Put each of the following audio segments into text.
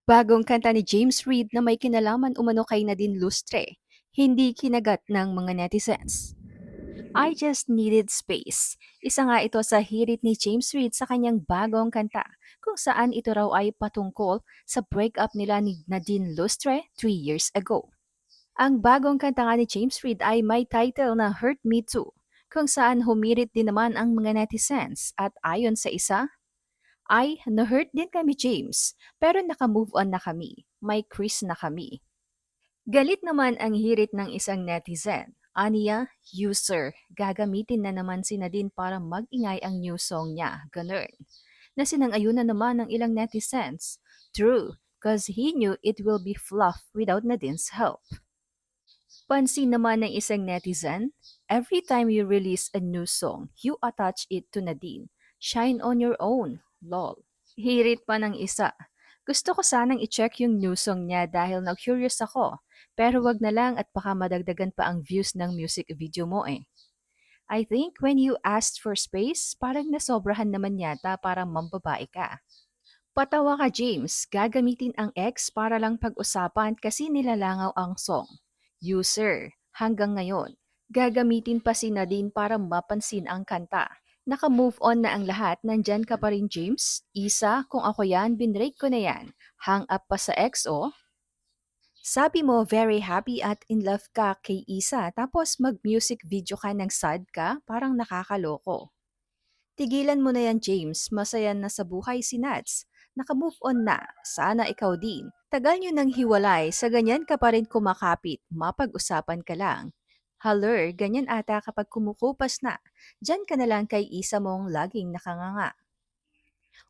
Bagong kanta ni James Reid na may kinalaman umano kay Nadine Lustre, hindi kinagat ng mga netizens. I Just Needed Space. Isa nga ito sa hirit ni James Reid sa kanyang bagong kanta, kung saan ito raw ay patungkol sa breakup nila ni Nadine Lustre 3 years ago. Ang bagong kanta nga ni James Reid ay may title na Hurt Me Too, kung saan humirit din naman ang mga netizens at ayon sa isa, ay na-hurt din kami James, pero naka-move on na kami, may Chris na kami. Galit naman ang hirit ng isang netizen. Aniya, user, gagamitin na naman si Nadine para mag-ingay ang new song niya, ganun. Na sinang-ayunan naman ng ilang netizens. True, cause he knew it will be fluff without Nadine's help. Pansin naman ng isang netizen, every time you release a new song, you attach it to Nadine. Shine on your own, lol. Hirit pa ng isa. Gusto ko sanang i-check yung new song niya dahil na-curious ako. Pero wag na lang at baka madagdagan pa ang views ng music video mo eh. I think when you asked for space, parang nasobrahan naman yata para mambabae ka. Patawa ka James, gagamitin ang X para lang pag-usapan kasi nilalangaw ang song. User, hanggang ngayon, gagamitin pa si Nadine para mapansin ang kanta. Naka-move on na ang lahat, nandyan ka pa rin James? Isa, kung ako yan, binrake ko na yan. Hang up pa sa X oh. Sabi mo very happy at in love ka kay Isa tapos mag-music video ka ng sad ka, parang nakakaloko. Tigilan mo na yan, James. Masaya na sa buhay si Nats. Naka-move on na. Sana ikaw din. Tagal nyo nang hiwalay, sa ganyan ka pa rin kumakapit. Mapag-usapan ka lang. Haler, ganyan ata kapag kumukupas na. Diyan ka na lang kay isa mong laging nakanganga.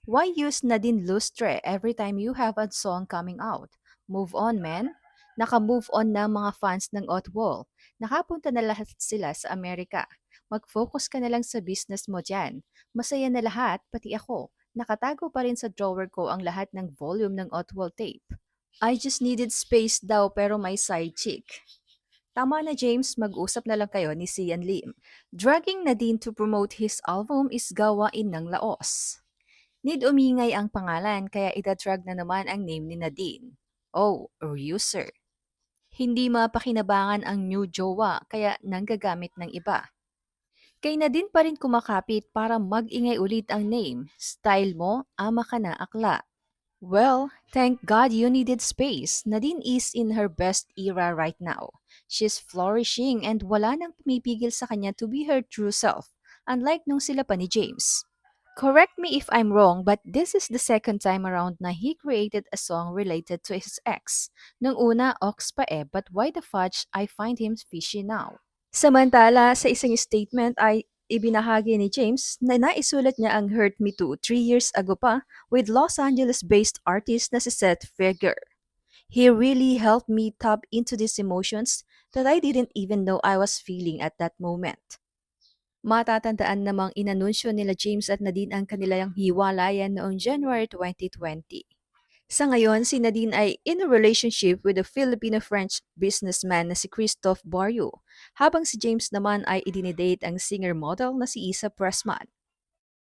Why use Nadine Lustre every time you have a song coming out? Move on, man. Naka-move on na mga fans ng Otwol. Nakapunta na lahat sila sa Amerika. Mag-focus ka na lang sa business mo dyan. Masaya na lahat, pati ako. Nakatago pa rin sa drawer ko ang lahat ng volume ng Otwol tape. I just needed space daw pero may side chick. Tama na James, mag-usap na lang kayo ni Sian Lim. Dragging Nadine to promote his album is gawain ng laos. Need umingay ang pangalan kaya itadrag na naman ang name ni Nadine. Oh, or user. Hindi mapakinabangan ang new jowa kaya nanggagamit ng iba. Kay Nadine pa rin kumakapit para mag-ingay ulit ang name. Style mo, ama ka na akla. Well, thank God you needed space. Nadine is in her best era right now. She's flourishing and wala nang pumipigil sa kanya to be her true self, unlike nung sila pa ni James. Correct me if I'm wrong, but this is the second time around na he created a song related to his ex. Nung una, Ox pa eh, but why the fudge I find him fishy now? Samantala, sa isang statement ay ibinahagi ni James na naisulat niya ang Hurt Me Too 3 years ago pa with Los Angeles-based artist na si Seth Figure. He really helped me tap into these emotions that I didn't even know I was feeling at that moment. Matatandaan namang inanunsyo nila James at Nadine ang kanilang hiwalayan noong January 2020. Sa ngayon, si Nadine ay in a relationship with a Filipino-French businessman na si Christophe Barrio, habang si James naman ay idinidate ang singer-model na si Isa Pressman.